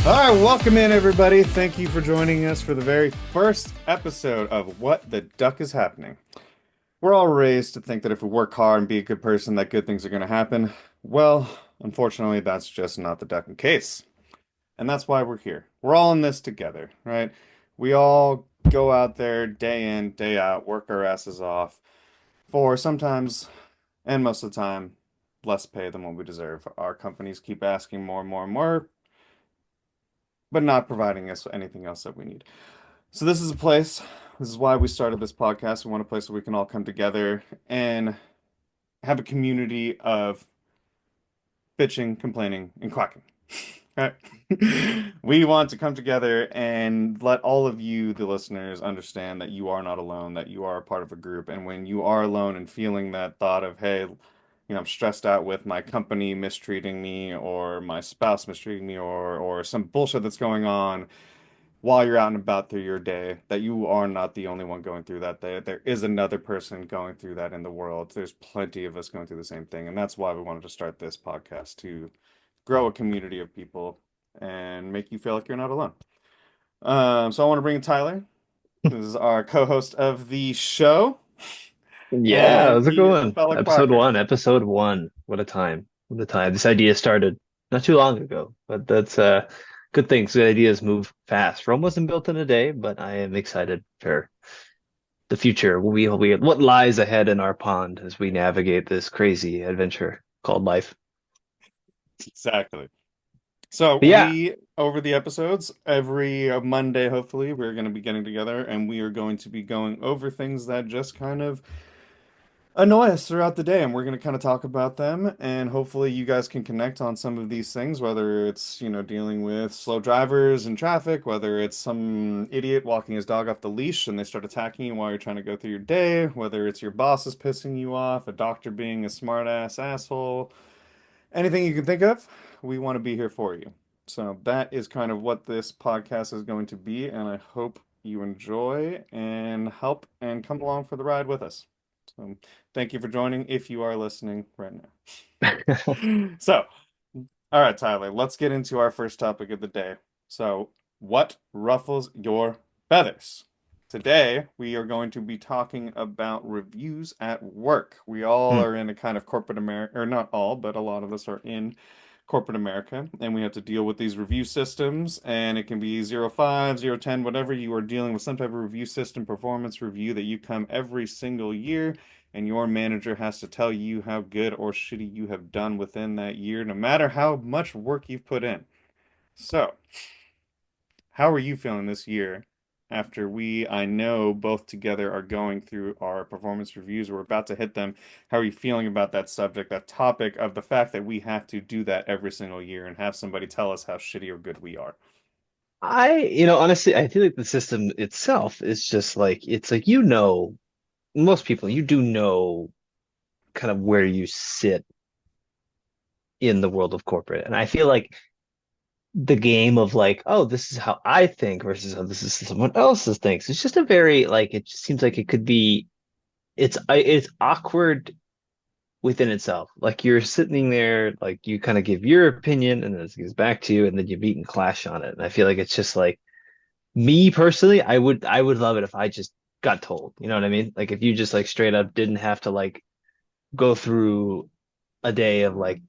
All right, welcome in, everybody. Thank you for joining us for the very first episode of What the Duck is Happening. We're all raised to think that if we work hard and be a good person, that good things are going to happen. Well, unfortunately, that's just not the duck case. And that's why we're here. We're all in this together, right? We all go out there day in, day out, work our asses off for sometimes, and most of the time, less pay than what we deserve. Our companies keep asking more and more and more, but not providing us anything else that we need. So this is a place, this is why we started this podcast. We want a place where we can all come together and have a community of bitching, complaining, and quacking. Right? We want to come together and let all of you, the listeners, understand that you are not alone, that you are a part of a group. And when you are alone and feeling that thought of, hey, I'm stressed out with my company mistreating me or my spouse mistreating me or some bullshit that's going on while you're out and about through your day, that you are not the only one going through that. There is another person going through that in the world. There's plenty of us going through the same thing. And that's why we wanted to start this podcast, to grow a community of people and make you feel like you're not alone. So I want to bring in Tyler. This is our co-host of the show. Yeah, And how's it he is a going? fellow Episode quacker. one, episode one. What a time. What a time. This idea started not too long ago, but that's good things. Good ideas move fast. Rome wasn't built in a day, but I am excited for the future. What lies ahead in our pond as we navigate this crazy adventure called life. Exactly. So But yeah, over the episodes, every Monday, hopefully, we're going to be getting together and we are going to be going over things that just kind of annoy us throughout the day. And we're going to kind of talk about them. And hopefully you guys can connect on some of these things, whether it's, dealing with slow drivers in traffic, whether it's some idiot walking his dog off the leash and they start attacking you while you're trying to go through your day, whether it's your boss is pissing you off, a doctor being a smart ass asshole. Anything you can think of, we want to be here for you. So that is kind of what this podcast is going to be, and I hope you enjoy and help and come along for the ride with us. So thank you for joining if you are listening right now. So, all right, Tyler, let's get into our first topic of the day. So, what ruffles your feathers? Today, we are going to be talking about reviews at work. We all Hmm. are in a kind of corporate America, or not all, but a lot of us are in corporate America, and we have to deal with these review systems, and it can be 05, 010, whatever. You are dealing with some type of review system, performance review that you come every single year, and your manager has to tell you how good or shitty you have done within that year, no matter how much work you've put in. So, how are you feeling this year after I know, both together are going through our performance reviews? We're about to hit them. How are you feeling about that subject, that topic of the fact that we have to do that every single year and have somebody tell us how shitty or good we are? Honestly, I feel like the system itself is just like it's like most people, you do know kind of where you sit in the world of corporate. And I feel like the game of like, oh, this is how I think versus how this is someone else's thinks. It's just a very like it just seems like it could be it's awkward within itself. Like you're sitting there, like you kind of give your opinion and then it gives back to you, and then you meet and clash on it. And I feel like it's just like me personally, I would love it if I just got told. You know what I mean? Like if you just like straight up didn't have to like go through a day of like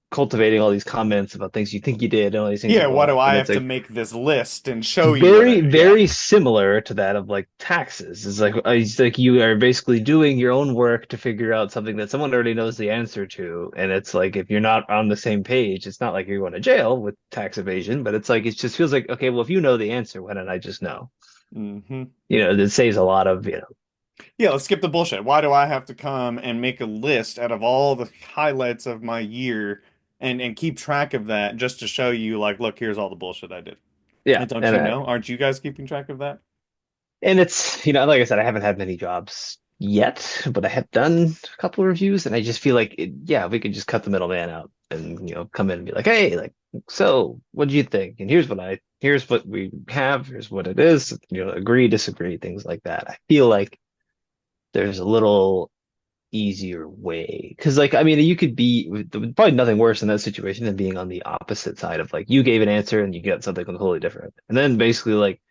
cultivating all these comments about things you think you did and all these things Yeah, that go why do up. I And it's have to like make this list and show you what I very, did? Yeah. very similar to that of like taxes. It's like you are basically doing your own work to figure out something that someone already knows the answer to. And it's like if you're not on the same page, it's not like you're going to jail with tax evasion, but it's like it just feels like, okay, well, if you know the answer, why don't I just know? Hmm. It saves a lot of, Yeah, let's skip the bullshit. Why do I have to come and make a list out of all the highlights of my year and keep track of that just to show you, like, look, here's all the bullshit I did. yeah. And don't And you know? Aren't you guys keeping track of that? it's, like I said, I haven't had many jobs yet, but I have done a couple of reviews, and I just feel like, yeah, we could just cut the middleman out and, come in and be like, hey, like, so what do you think? And here's what I here's what we have, here's what it is, agree, disagree, things like that. I feel like there's a little easier way. Because, like, I mean, you could be probably nothing worse in that situation than being on the opposite side of like you gave an answer and you get something completely different. And then basically, like,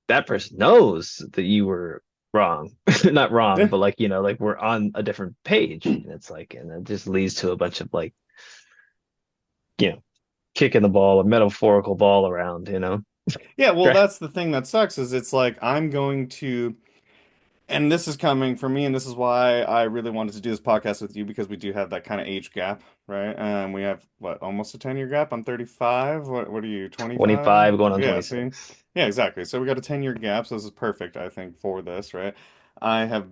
that person knows that you were wrong. Not wrong, Yeah. but like, like we're on a different page. And it's like, and it just leads to a bunch of like, you know, kicking the ball or metaphorical ball around. Yeah, well, Right. that's the thing that sucks is it's like I'm going to, and this is coming from me, and this is why I really wanted to do this podcast with you because we do have that kind of age gap, right? We have what, almost a 10-year gap. I'm 35. What are you, 25? 25 going on Yeah, see? 26. Yeah, exactly. So we got a 10-year gap, so this is perfect, I think, for this, right? I have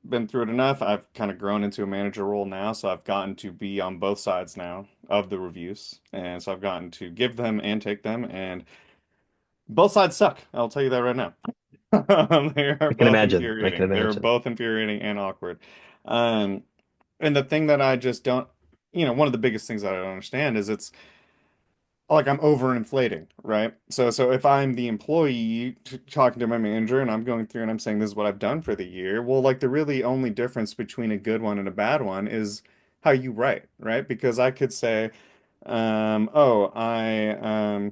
been through it enough. I've kind of grown into a manager role now, so I've gotten to be on both sides now of the reviews. And so I've gotten to give them and take them, and both sides suck. I'll tell you that right now. They are I can both imagine. I can infuriating. They're imagine. both infuriating and awkward. Um, and the thing that I just don't, one of the biggest things that I don't understand is it's like I'm overinflating, right? So if I'm the employee talking to my manager and I'm going through and I'm saying this is what I've done for the year, well, like the really only difference between a good one and a bad one is how you write, right? Because I could say, oh,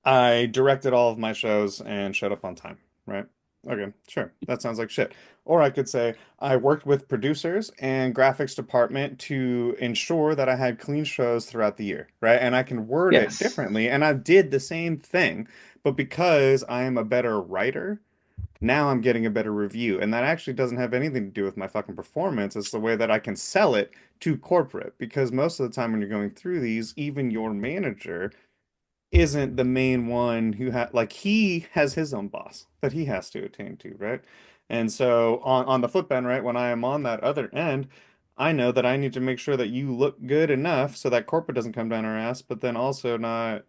I directed all of my shows and showed up on time, right? Okay, sure. That sounds like shit. Or I could say I worked with producers and graphics department to ensure that I had clean shows throughout the year, right? And I can word it Yes. differently. And I did the same thing, but because I am a better writer, now I'm getting a better review. And that actually doesn't have anything to do with my fucking performance. It's the way that I can sell it to corporate. Because most of the time when you're going through these, even your manager isn't the main one who like he has his own boss that he has to attain to, right? And so on the flip end, right, when I am on that other end, I know that I need to make sure that you look good enough so that corporate doesn't come down our ass, but then also not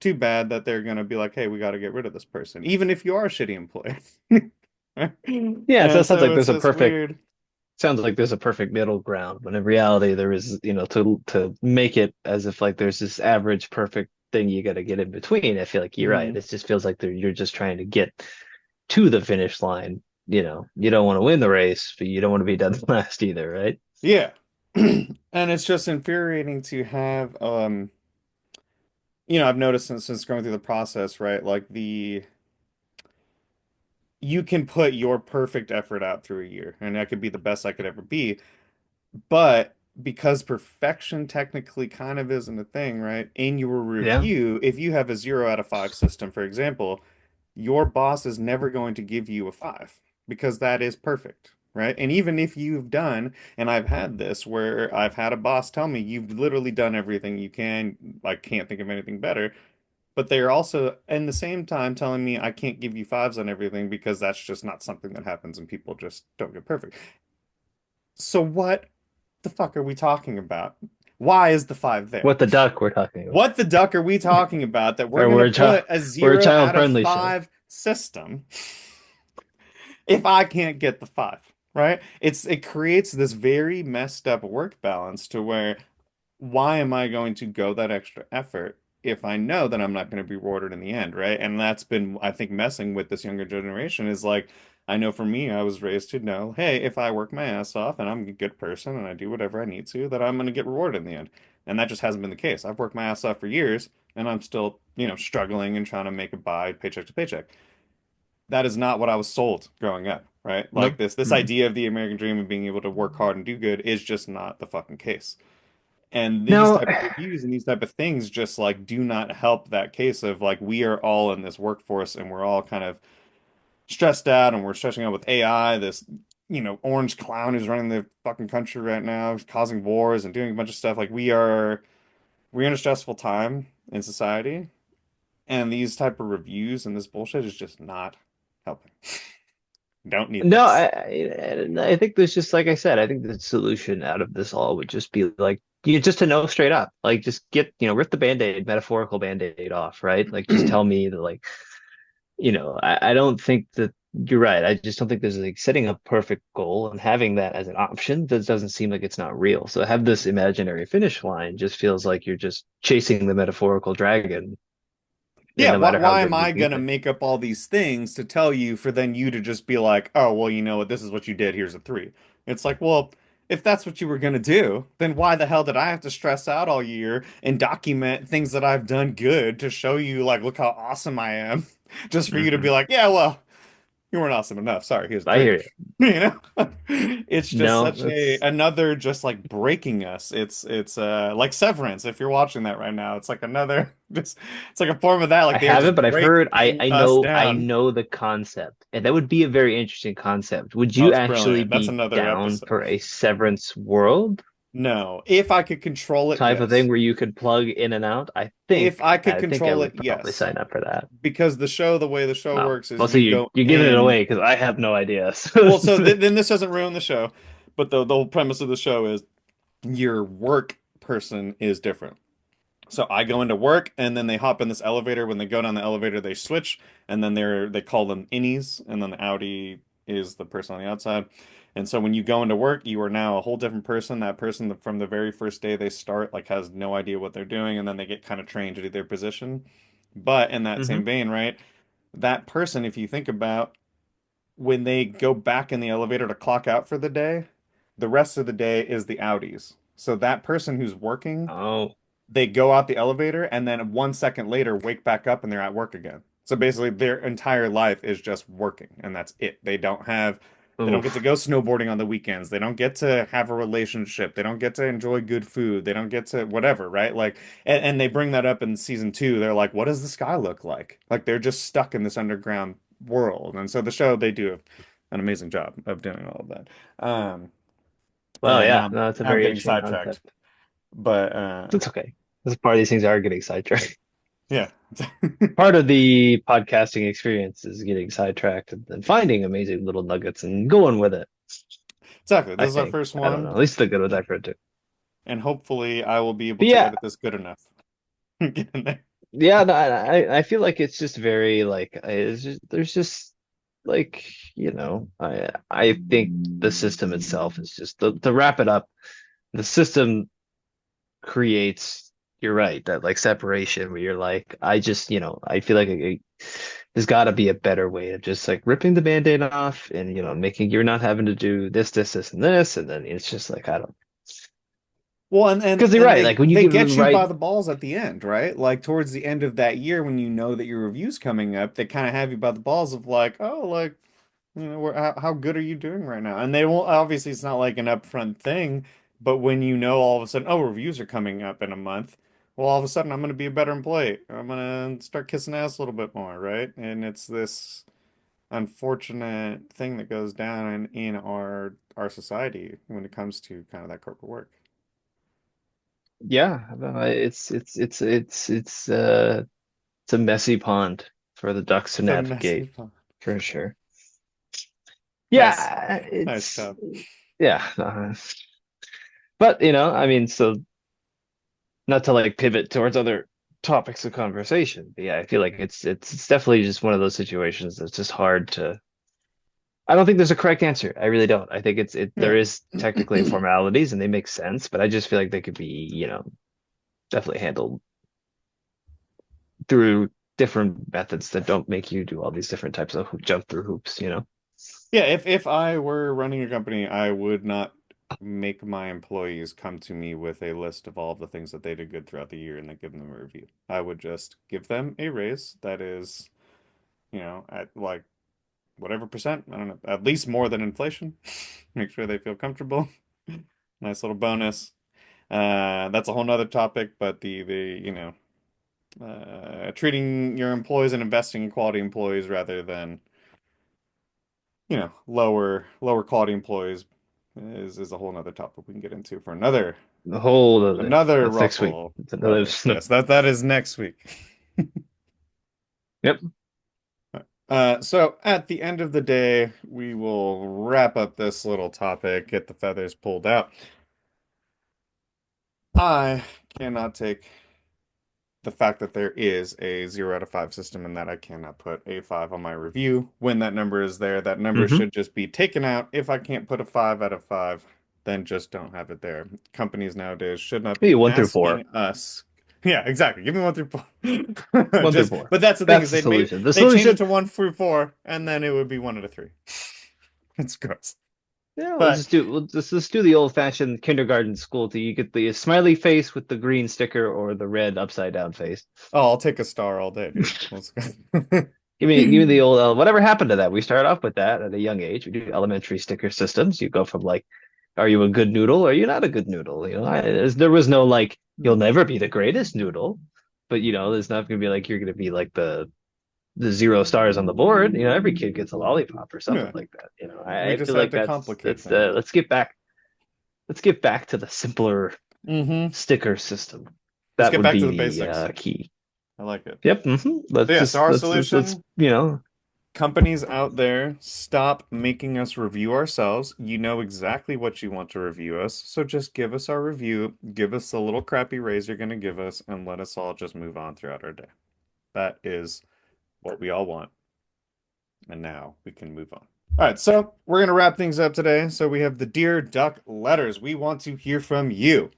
too bad that they're gonna be like, hey, we got to get rid of this person, even if you are a shitty employee. Yeah, so And it sounds so like it's there's a just perfect weird. sounds like there's a perfect middle ground when in reality there is, to make it as if like there's this average perfect thing you got to get in between. I feel like you're right. Mhm. It just feels like you're just trying to get to the finish line. You don't want to win the race, but you don't want to be dead last either, right? Yeah. And it's just infuriating to have I've noticed since going through the process, right? Like you can put your perfect effort out through a year, and that could be the best I could ever be. But because perfection technically kind of isn't a thing, right? In your Yeah. review, if you have a 0 out of 5 system, for example, your boss is never going to give you a 5 because that is perfect. Right. And even if you've done, and I've had this where I've had a boss tell me you've literally done everything you can, I can't think of anything better. But they're also, in the same time, telling me I can't give you 5s on everything because that's just not something that happens and people just don't get perfect. So what the fuck are we talking about? Why is the 5 there? What the duck we're talking about. What the duck are we talking about that we're Or going to put a we're a 0 child out of friendly show. 5 system if I can't get the 5, right? It creates this very messed up work balance to where why am I going to go that extra effort if I know that I'm not going to be rewarded in the end, right? And that's been, I think, messing with this younger generation is like, I know for me, I was raised to know, hey, if I work my ass off and I'm a good person and I do whatever I need to, that I'm going to get rewarded in the end. And that just hasn't been the case. I've worked my ass off for years and I'm still, struggling and trying to make it by paycheck to paycheck. That is not what I was sold growing up, right? Like Nope. this Mm. idea of the American dream of being able to work hard and do good is just not the fucking case. And these No, type of reviews and these type of things just like do not help that case of like we are all in this workforce and we're all kind of stressed out and we're stressing out with AI, this orange clown who's running the fucking country right now, causing wars and doing a bunch of stuff. Like we're in a stressful time in society, and these type of reviews and this bullshit is just not helping. Don't need no, this. I think there's just like I said, I think the solution out of this all would just be like just to know straight up, like just get rip the band-aid, metaphorical band-aid off, right? Like just tell me that like I don't think that you're right. I just don't think there's like setting a perfect goal and having that as an option that doesn't seem like it's not real. So have this imaginary finish line just feels like you're just chasing the metaphorical dragon and Yeah, no why matter how why good am we I think gonna that. make up all these things to tell you for then you to just be like, oh, well, you know what, this is what you did, here's a three. It's like, well, if that's what you were gonna do, then why the hell did I have to stress out all year and document things that I've done good to show you, like, look how awesome I am, just for you to be Hmm. like, yeah, well, you weren't awesome enough. Sorry, here's a I three. hear you. You know, it's just No, such a that's another just like breaking us. It's like Severance. If you're watching that right now, it's like another just it's like a form of that. I Like they are just haven't, but I've heard breaking I us know I down. know the concept. And that would be a very interesting concept. Would Oh, you it's actually brilliant. That's be another down episode. for a Severance world No, if I could control it, type of thing yes. where you could plug in and out? If I could I think I control it, would probably yes. sign up for that. Because the way the show Wow. works is Mostly you go you're giving it in. away because I have no idea. Well, so then this doesn't ruin the show, but the whole premise of the show is your work person is different. So I go into work and then they hop in this elevator. When they go down the elevator, they switch and then they call them innies and then the outie is the person on the outside. And so when you go into work, you are now a whole different person. That person from the very first day they start like has no idea what they're doing and then they get kind of trained to their position. But in that Hmm. same vein, right? That person, if you think about when they go back in the elevator to clock out for the day, the rest of the day is the outies. So that person who's working Oh, they go out the elevator and then 1 second later wake back up and they're at work again. So basically their entire life is just working and that's it. They don't get to oof. go snowboarding on the weekends. They don't get to have a relationship. They don't get to enjoy good food. They don't get to whatever, right? Like and they bring that up in season two. They're like, what does the sky look like? Like they're just stuck in this underground world. And so the show they do an amazing job of doing all of that. Um Well, and yeah, no, it's a now I'm very getting interesting sidetracked. concept. But It's okay. This part of these things are getting sidetracked. yeah. Part of the podcasting experience is getting sidetracked and then finding amazing little nuggets and going with it. Exactly. I This is our think. first I don't know. one, At least the good with that for it too. and hopefully I will be able But to yeah, edit this good enough. Get in there. yeah, no, I feel like it's just very like it's just, there's just like I think the system itself is just to wrap it up. The system creates, you're right, that like separation where you're like, I just, I feel like there's got to be a better way of just like ripping the band-aid off and, making you're not having to do this, and this. And then it's just like, I don't, Well, and because you're and right. they Like when you they give them the get you by right, the balls at the end, right? Like towards the end of that year when you know that your review's coming up, they kind of have you by the balls of like, oh, like, how good are you doing right now? And they won't obviously it's not like an upfront thing, but when you know all of a sudden, oh, reviews are coming up in a month, well, all of a sudden I'm going to be a better employee. I'm going to start kissing ass a little bit more, right? And it's this unfortunate thing that goes down in our society when it comes to kind of that corporate work. yeah, no, it's a messy pond for the ducks to It's a messy navigate fun. for sure. Nice. Yeah, Nice it's job. yeah, but I mean, so not to like pivot towards other topics of conversation, but yeah, I feel like it's definitely just one of those situations that's just hard to. I don't think there's a correct answer. I really don't. I think there Yeah. is technically formalities and they make sense, but I just feel like they could be, definitely handled through different methods that don't make you do all these different types of jump through hoops. Yeah, if I were running a company, I would not make my employees come to me with a list of all of the things that they did good throughout the year and then give them a review. I would just give them a raise that is, at like whatever percent, I don't know, at least more than inflation. Make sure they feel comfortable. Nice little bonus. That's a whole nother topic, but treating your employees and investing in quality employees rather than, lower quality employees is a whole nother topic we can get into for The whole other another that's next week. ruffle It's another feather. Yes, that is next week. Yep. So at the end of the day, we will wrap up this little topic, get the feathers pulled out. I cannot take the fact that there is a 0 out of 5 system and that I cannot put a 5 on my review when that number is there. That number Hmm. should just be taken out. If I can't put a 5 out of 5, then just don't have it there. Companies nowadays should not Maybe be one through four. asking us. Yeah, exactly. Give me 1 through 4. One through Just, four. but that's the thing is That's the solution. The they change it solution, to 1 through 4, and then it would be 1 out of 3. It's gross. yeah, But we'll just do the old-fashioned kindergarten school thing. You get the smiley face with the green sticker or the red upside down face. oh, I'll take a star all day, dude. Let's go. Give me the old whatever happened to that? We started off with that at a young age. We do elementary sticker systems. You go from like, are you a good noodle? Or are you not a good noodle? There was no like, you'll never be the greatest noodle, but there's not going to be like you're going to be like the 0 stars on the board. Every kid gets a lollipop or something Yeah, like that. we I just feel had like to that's complicate that's things. let's get back to the simpler Mm-hmm. sticker system. Let's That get would back to be the the basics. key. I like it. Yep. So Let's yeah, so just our let's solution, companies out there, stop making us review ourselves. You know exactly what you want to review us, so just give us our review, give us the little crappy raise you're going to give us, and let us all just move on throughout our day. That is what we all want. And now we can move on. All right, so we're going to wrap things up today. So we have the Dear Duck letters. We want to hear from you.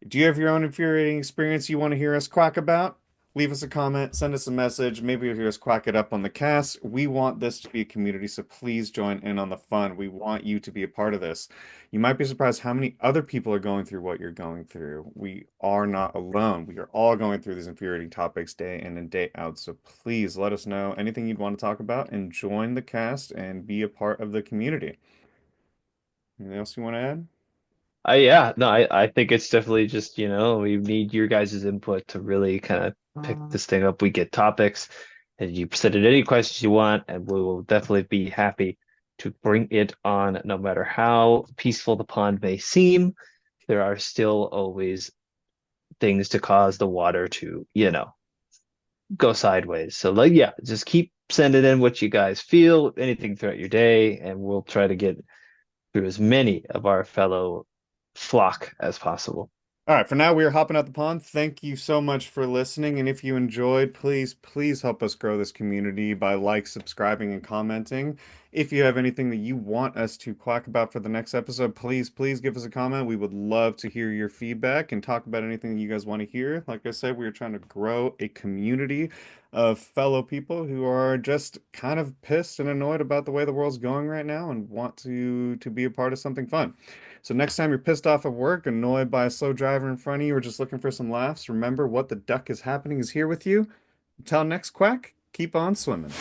Do you have your own infuriating experience you want to hear us quack about? Leave us a comment, send us a message. Maybe you'll hear us quack it up on the cast. We want this to be a community, so please join in on the fun. We want you to be a part of this. You might be surprised how many other people are going through what you're going through. We are not alone. We are all going through these infuriating topics day in and day out. So please let us know anything you'd want to talk about and join the cast and be a part of the community. Anything else you want to add? Yeah, no, I think it's definitely just, we need your guys' input to really kind of pick this thing up. We get topics and you send in any questions you want, and we will definitely be happy to bring it on no matter how peaceful the pond may seem. There are still always things to cause the water to, go sideways. So like, yeah, just keep sending in what you guys feel, anything throughout your day, and we'll try to get through as many of our fellow flock as possible. All right, for now, we are hopping out the pond. Thank you so much for listening. And if you enjoyed, please, please help us grow this community by subscribing, and commenting. If you have anything that you want us to quack about for the next episode, please, please give us a comment. We would love to hear your feedback and talk about anything that you guys want to hear. Like I said, we are trying to grow a community of fellow people who are just kind of pissed and annoyed about the way the world's going right now and want to be a part of something fun. So next time you're pissed off at work, annoyed by a slow driver in front of you, or just looking for some laughs, remember what the duck is happening is here with you. Until next quack, keep on swimming.